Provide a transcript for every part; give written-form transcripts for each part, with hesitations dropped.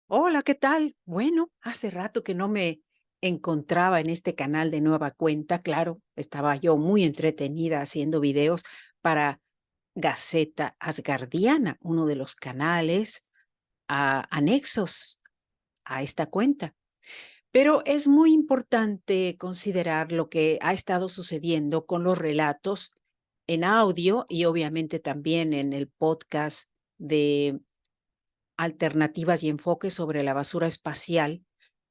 Hola, ¿qué tal? Bueno, hace rato que no me encontraba en este canal de nueva cuenta. Claro, estaba yo muy entretenida haciendo videos para Gaceta Asgardiana, uno de los canales anexos a esta cuenta. Pero es muy importante considerar lo que ha estado sucediendo con los relatos en audio y obviamente también en el podcast de alternativas y enfoques sobre la basura espacial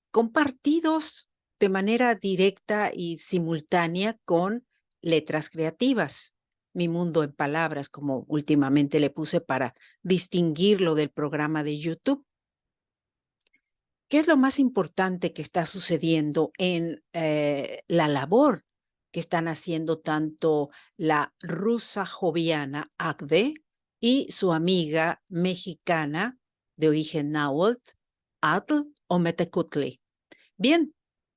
compartidos de manera directa y simultánea con letras creativas. Mi mundo en palabras, como últimamente le puse para distinguirlo del programa de YouTube. ¿Qué es lo más importante que está sucediendo en la labor que están haciendo tanto la rusa joviana Agve y su amiga mexicana de origen náhuatl, Atl Ometecutli? Bien,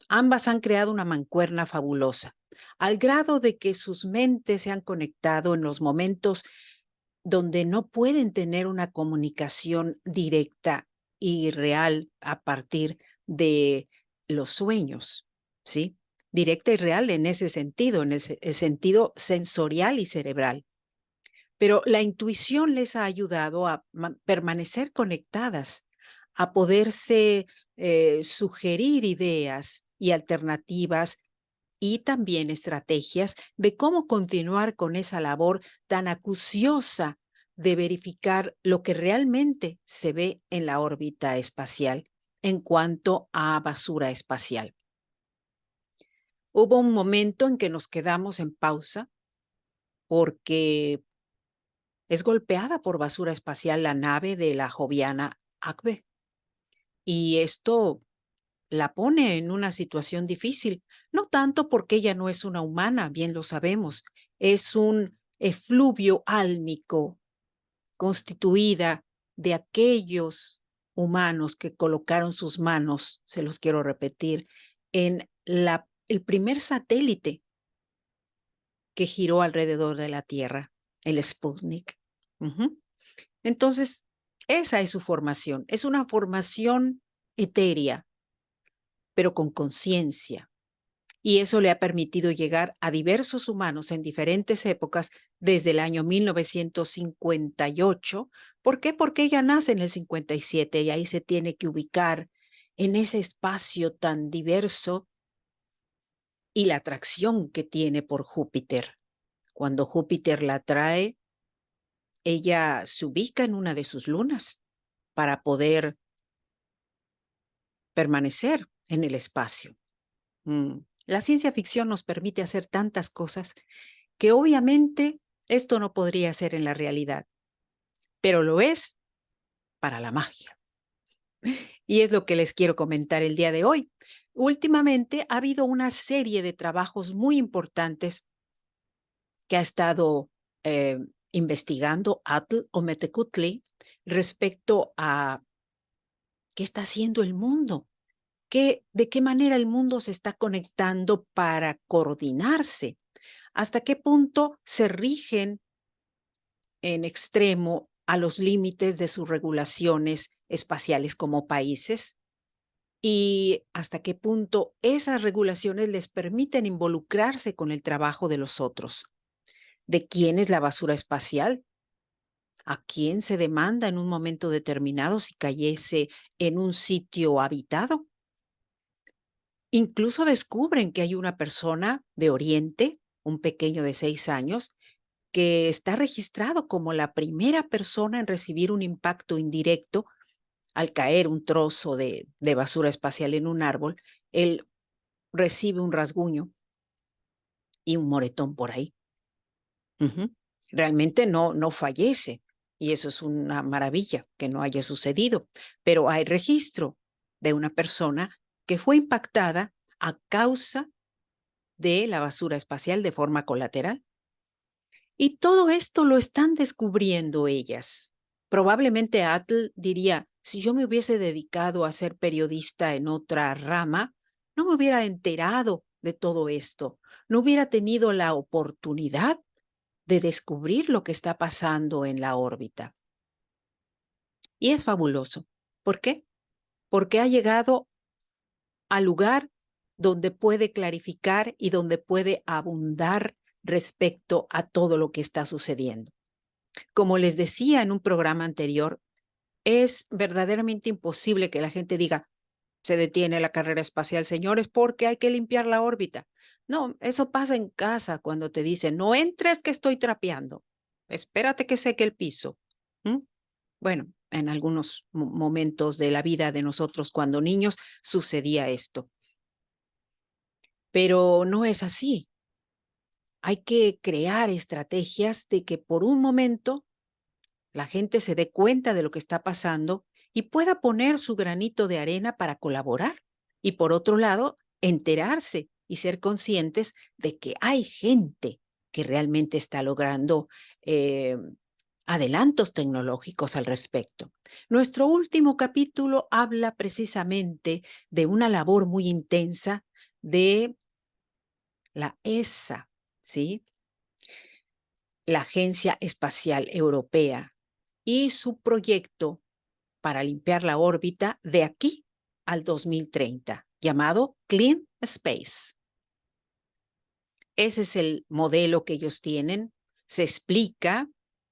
ambas han creado una mancuerna fabulosa, al grado de que sus mentes se han conectado en los momentos donde no pueden tener una comunicación directa y real a partir de los sueños, ¿sí? Directa y real en ese sentido, en el sentido sensorial y cerebral. Pero la intuición les ha ayudado a permanecer conectadas, a poderse sugerir ideas y alternativas y también estrategias de cómo continuar con esa labor tan acuciosa de verificar lo que realmente se ve en la órbita espacial en cuanto a basura espacial. Hubo un momento en que nos quedamos en pausa porque es golpeada por basura espacial la nave de la joviana Acbe. Y esto la pone en una situación difícil, no tanto porque ella no es una humana, bien lo sabemos, es un efluvio álmico constituida de aquellos humanos que colocaron sus manos, se los quiero repetir, en el primer satélite que giró alrededor de la Tierra, el Sputnik. Ujú. Entonces, esa es su formación. Es una formación etérea, pero con conciencia. Y eso le ha permitido llegar a diversos humanos en diferentes épocas desde el año 1958. ¿Por qué? Porque ella nace en el 57 y ahí se tiene que ubicar en ese espacio tan diverso y la atracción que tiene por Júpiter. Cuando Júpiter la atrae, ella se ubica en una de sus lunas para poder permanecer en el espacio. La ciencia ficción nos permite hacer tantas cosas que obviamente esto no podría ser en la realidad, pero lo es para la magia. Y es lo que les quiero comentar el día de hoy. Últimamente ha habido una serie de trabajos muy importantes que ha estado eh, investigando Atl o Metecutli respecto a qué está haciendo el mundo. ¿De qué manera el mundo se está conectando para coordinarse? ¿Hasta qué punto se rigen en extremo a los límites de sus regulaciones espaciales como países? ¿Y hasta qué punto esas regulaciones les permiten involucrarse con el trabajo de los otros? ¿De quién es la basura espacial? ¿A quién se demanda en un momento determinado si cayese en un sitio habitado? Incluso descubren que hay una persona de Oriente, un pequeño de 6 años, que está registrado como la primera persona en recibir un impacto indirecto al caer un trozo de basura espacial en un árbol. Él recibe un rasguño y un moretón por ahí. Ujú. Realmente no fallece y eso es una maravilla que no haya sucedido, pero hay registro de una persona que fue impactada a causa de la basura espacial de forma colateral. Y todo esto lo están descubriendo ellas. Probablemente Atl diría, si yo me hubiese dedicado a ser periodista en otra rama, no me hubiera enterado de todo esto, no hubiera tenido la oportunidad de descubrir lo que está pasando en la órbita. Y es fabuloso. ¿Por qué? porque ha llegado al lugar donde puede clarificar y donde puede abundar respecto a todo lo que está sucediendo. Como les decía en un programa anterior, es verdaderamente imposible que la gente diga, se detiene la carrera espacial, señores, porque hay que limpiar la órbita. No, eso pasa en casa cuando te dicen, no entres que estoy trapeando. Espérate que seque el piso. ¿Mm? Bueno, en algunos momentos de la vida de nosotros cuando niños sucedía esto. Pero no es así. Hay que crear estrategias de que por un momento la gente se dé cuenta de lo que está pasando y pueda poner su granito de arena para colaborar. Y por otro lado, enterarse y ser conscientes de que hay gente que realmente está logrando adelantos tecnológicos al respecto. Nuestro último capítulo habla precisamente de una labor muy intensa de la ESA, ¿sí? La Agencia Espacial Europea, y su proyecto para limpiar la órbita de aquí al 2030, llamado Clean Space. Ese es el modelo que ellos tienen. Se explica,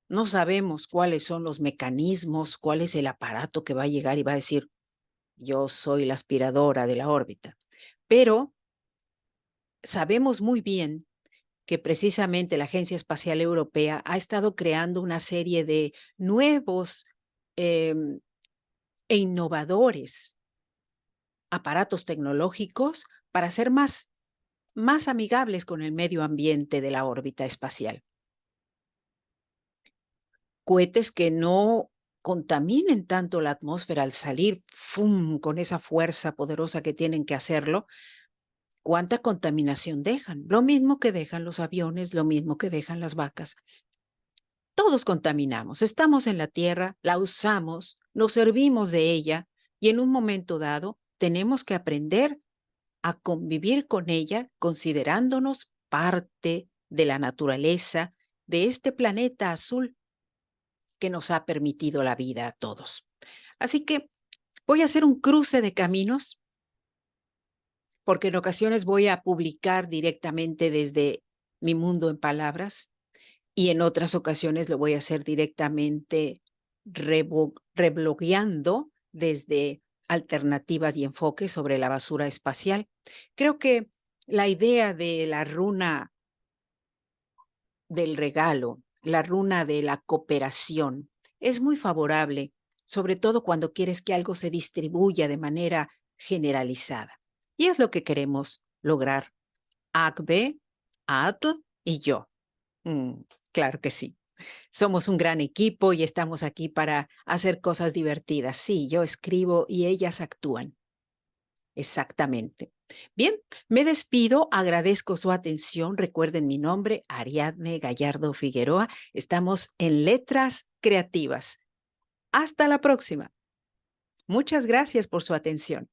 no sabemos cuáles son los mecanismos, cuál es el aparato que va a llegar y va a decir, yo soy la aspiradora de la órbita. Pero sabemos muy bien que precisamente la Agencia Espacial Europea ha estado creando una serie de nuevos eh, e innovadores aparatos tecnológicos para ser más amigables con el medio ambiente de la órbita espacial. Cohetes que no contaminen tanto la atmósfera al salir, ¡fum!, con esa fuerza poderosa que tienen que hacerlo. ¿Cuánta contaminación dejan? Lo mismo que dejan los aviones, lo mismo que dejan las vacas. Todos contaminamos, estamos en la Tierra, la usamos, nos servimos de ella y en un momento dado tenemos que aprender a convivir con ella considerándonos parte de la naturaleza de este planeta azul que nos ha permitido la vida a todos. Así que voy a hacer un cruce de caminos porque en ocasiones voy a publicar directamente desde Mi Mundo en Palabras y en otras ocasiones lo voy a hacer directamente reblogueando desde alternativas y enfoques sobre la basura espacial. Creo que la idea de la runa del regalo, la runa de la cooperación, es muy favorable, sobre todo cuando quieres que algo se distribuya de manera generalizada. Y es lo que queremos lograr, Agbe, Atl y yo. Mm, claro que sí. Somos un gran equipo y estamos aquí para hacer cosas divertidas. Sí, yo escribo y ellas actúan. Exactamente. Bien, me despido, agradezco su atención. Recuerden mi nombre, Ariadne Gallardo Figueroa. Estamos en Letras Creativas. Hasta la próxima. Muchas gracias por su atención.